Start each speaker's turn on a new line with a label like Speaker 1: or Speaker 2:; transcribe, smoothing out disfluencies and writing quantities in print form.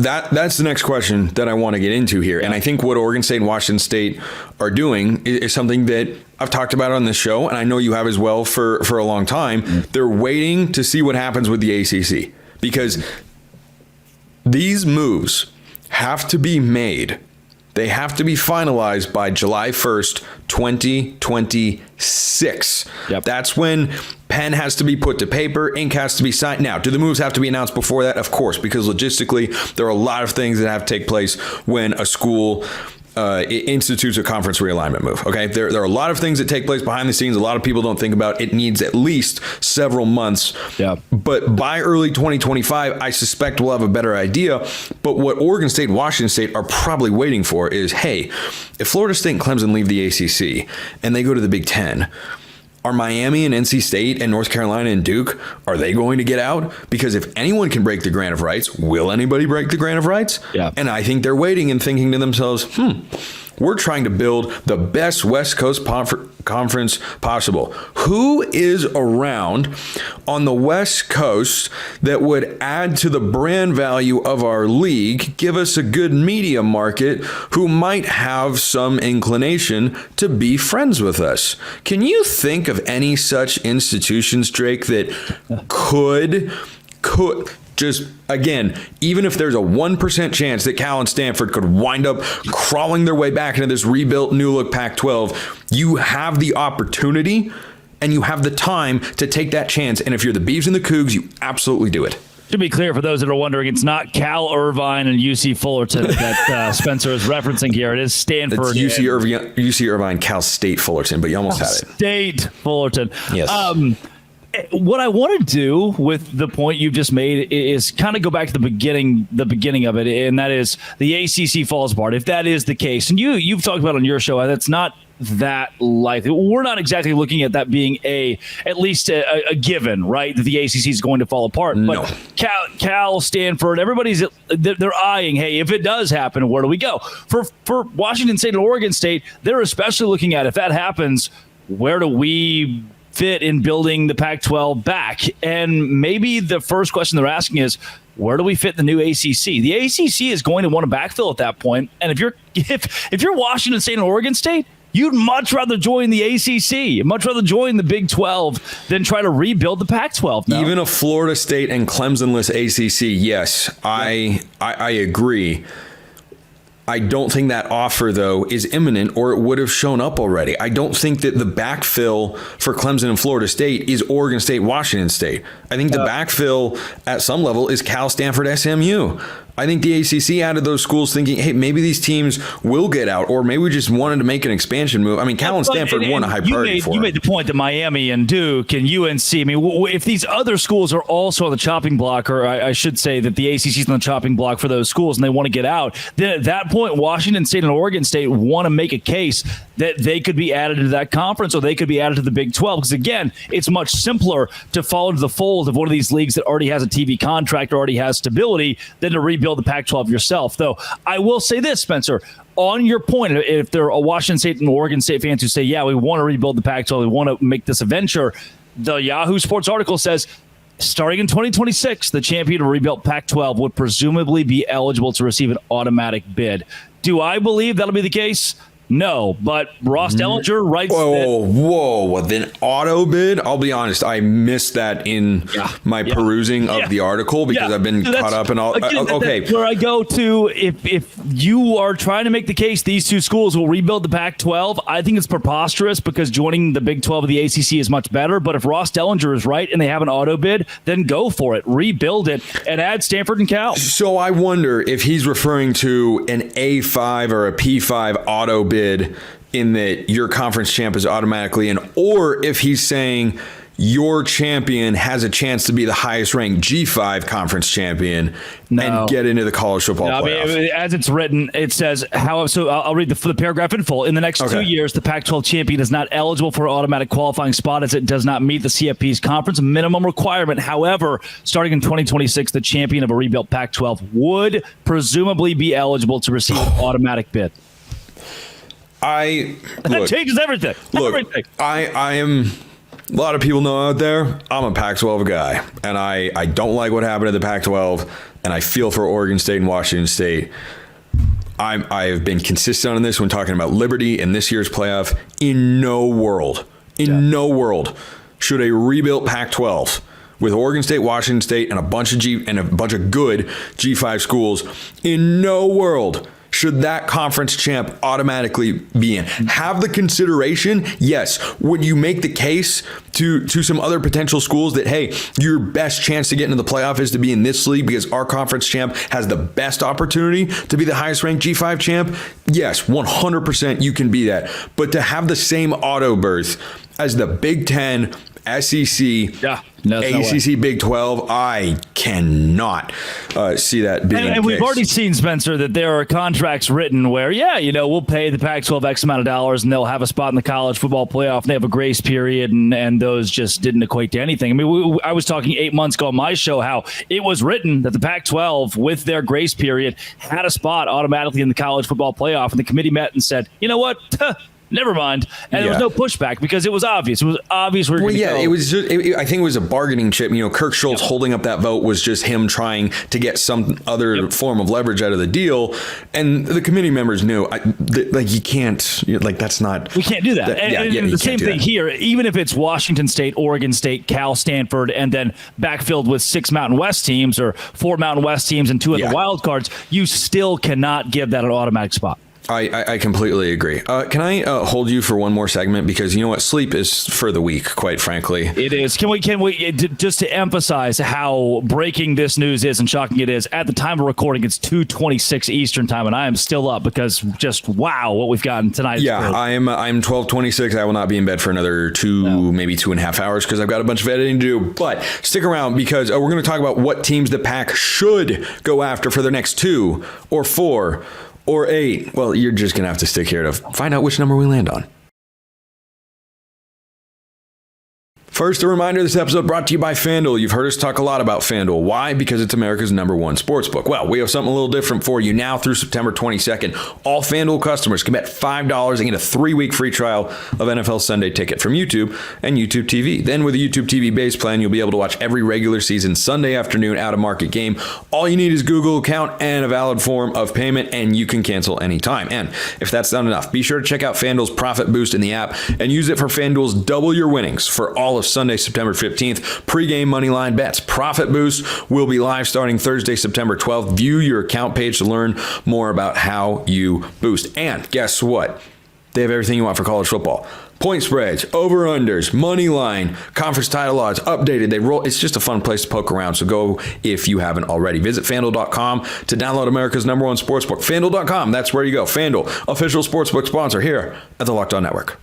Speaker 1: that's the next question that I want to get into here. And I think what Oregon State and Washington State are doing is something that I've talked about on this show, and I know you have as well for a long time. They're waiting to see what happens with the ACC, because these moves have to be made. They have to be finalized by July 1st, 2026.
Speaker 2: Yep.
Speaker 1: That's when pen has to be put to paper, ink has to be signed. Now, do the moves have to be announced before that? Of course, because logistically, there are a lot of things that have to take place when a school institutes a conference realignment move. Okay, there are a lot of things that take place behind the scenes. A lot of people don't think about. It needs at least several months.
Speaker 2: Yeah.
Speaker 1: But by early 2025, I suspect we'll have a better idea. But what Oregon State and Washington State are probably waiting for is, hey, if Florida State and Clemson leave the ACC and they go to the Big Ten, are Miami and NC State and North Carolina and Duke, are they going to get out? Because if anyone can break the grant of rights, will anybody break the grant of rights?
Speaker 2: Yeah.
Speaker 1: And I think they're waiting and thinking to themselves, we're trying to build the best West Coast conference possible. Who is around on the West Coast that would add to the brand value of our league, give us a good media market, who might have some inclination to be friends with us? Can you think of any such institutions, Drake, that could just, again, even if there's a 1% chance that Cal and Stanford could wind up crawling their way back into this rebuilt new look Pac-12, you have the opportunity and you have the time to take that chance. And if you're the Beavs and the Cougs, you absolutely do it.
Speaker 2: To be clear, for those that are wondering, it's not Cal Irvine and UC Fullerton that Spencer is referencing here. It is Stanford.
Speaker 1: It's UC Irvine, Cal State Fullerton, but you almost had it.
Speaker 2: State Fullerton.
Speaker 1: Yes.
Speaker 2: What I want to do with the point you've just made is kind of go back to the beginning of it, and that is the ACC falls apart. If that is the case, and you've talked about on your show, that's not that likely. We're not exactly looking at that being at least a given, right? That the ACC is going to fall apart.
Speaker 1: No.
Speaker 2: But Cal, Stanford, they're eyeing, hey, if it does happen, where do we go? For Washington State and Oregon State, they're especially looking at, if that happens, where do we fit in building the Pac-12 back? And maybe the first question they're asking is, where do we fit the new ACC? The ACC is going to want to backfill at that point. And if you're Washington State and Oregon State, you'd much rather join the ACC, much rather join the Big 12 than try to rebuild the Pac-12. No?
Speaker 1: Even a Florida State and Clemson-less ACC, yes, I agree. I don't think that offer, though, is imminent, or it would have shown up already. I don't think that the backfill for Clemson and Florida State is Oregon State, Washington State. I think the backfill at some level is Cal, Stanford, SMU. I think the ACC added those schools thinking, hey, maybe these teams will get out, or maybe we just wanted to make an expansion move. I mean, Cal and Stanford won a high priority for it.
Speaker 2: You made the point that Miami and Duke and UNC, I mean, if these other schools are also on the chopping block, or I should say that the ACC is on the chopping block for those schools and they want to get out, then at that point, Washington State and Oregon State want to make a case that they could be added to that conference, or they could be added to the Big 12. Because, again, it's much simpler to fall into the fold of one of these leagues that already has a TV contract or already has stability than to rebuild the Pac-12 yourself. Though I will say this, Spencer, on your point, if there are a Washington State and Oregon State fans who say, yeah, we want to rebuild the Pac-12, we want to make this a venture, the Yahoo Sports article says, starting in 2026, the champion of rebuilt Pac-12 would presumably be eligible to receive an automatic bid. Do I believe that'll be the case? No, but Ross Dellinger writes
Speaker 1: Whoa. Then auto bid? I'll be honest, I missed that in my perusing of the article because I've been caught up in all. Okay.
Speaker 2: That's where I go to, if you are trying to make the case these two schools will rebuild the Pac-12, I think it's preposterous because joining the Big 12 of the ACC is much better. But if Ross Dellinger is right and they have an auto bid, then go for it. Rebuild it and add Stanford and Cal.
Speaker 1: So I wonder if he's referring to an A5 or a P5 auto bid in that your conference champ is automatically in, or if he's saying your champion has a chance to be the highest ranked G5 conference champion and get into the college football playoff.
Speaker 2: I mean, as it's written, it says so I'll read the paragraph in full. In the next 2 years, the Pac-12 champion is not eligible for an automatic qualifying spot as it does not meet the CFP's conference minimum requirement. However, starting in 2026, the champion of a rebuilt Pac-12 would presumably be eligible to receive an automatic bid. That changes everything.
Speaker 1: I am. A lot of people know out there, I'm a Pac-12 guy, and I don't like what happened to the Pac-12, and I feel for Oregon State and Washington State. I have been consistent on this when talking about Liberty in this year's playoff. In no world should a rebuilt Pac-12 with Oregon State, Washington State, and a bunch of good G5 schools, in no world should that conference champ automatically be in. Have the consideration, yes. Would you make the case to some other potential schools that, hey, your best chance to get into the playoff is to be in this league because our conference champ has the best opportunity to be the highest ranked G5 champ? Yes, 100% you can be that. But to have the same auto berth as the Big Ten, SEC, ACC, Big 12, I cannot see that being
Speaker 2: and we've already seen, Spencer, that there are contracts written where, we'll pay the Pac-12 X amount of dollars and they'll have a spot in the college football playoff and they have a grace period, and those just didn't equate to anything. I mean, I was talking 8 months ago on my show how it was written that the Pac-12, with their grace period, had a spot automatically in the college football playoff, and the committee met and said, you know what? Never mind. And there was no pushback because it was obvious. It was obvious where
Speaker 1: it was just, I think it was a bargaining chip. Kirk Schultz holding up that vote was just him trying to get some other form of leverage out of the deal. And the committee members knew, you can't, that's not.
Speaker 2: We can't do that. And the same thing here, even if it's Washington State, Oregon State, Cal, Stanford, and then backfilled with 6 Mountain West teams or 4 Mountain West teams and 2 of the wild cards, you still cannot give that an automatic spot.
Speaker 1: I completely agree. Can I hold you for one more segment? Because you know what? Sleep is for the weak, quite frankly.
Speaker 2: It is. Can we just to emphasize how breaking this news is and shocking it is, at the time of recording, it's 2:26 Eastern time, and I am still up because just wow, what we've gotten tonight.
Speaker 1: Yeah, I'm 12:26. I will not be in bed for another maybe 2.5 hours because I've got a bunch of editing to do. But stick around because we're going to talk about what teams the Pac should go after for their next 2 or 4 or 8. Well, you're just going to have to stick here to find out which number we land on. First, a reminder, this episode brought to you by FanDuel. You've heard us talk a lot about FanDuel. Why? Because it's America's #1 sportsbook. Well, we have something a little different for you now through September 22nd. All FanDuel customers can bet $5 and get a 3-week free trial of NFL Sunday Ticket from YouTube and YouTube TV. Then with a YouTube TV base plan, you'll be able to watch every regular season Sunday afternoon out-of-market game. All you need is Google account and a valid form of payment, and you can cancel anytime. And if that's not enough, be sure to check out FanDuel's Profit Boost in the app and use it for FanDuel's Double Your Winnings for all of Sunday, September 15th. Pre-game moneyline bets. Profit Boost will be live starting Thursday, September 12th. View your account page to learn more about how you boost. And guess what? They have everything you want for college football. Point spreads, over-unders, money line, conference title odds, updated. They roll. It's just a fun place to poke around. So go if you haven't already. Visit FanDuel.com to download America's #1 sportsbook. FanDuel.com. That's where you go. FanDuel, official sportsbook sponsor here at the Locked On Network.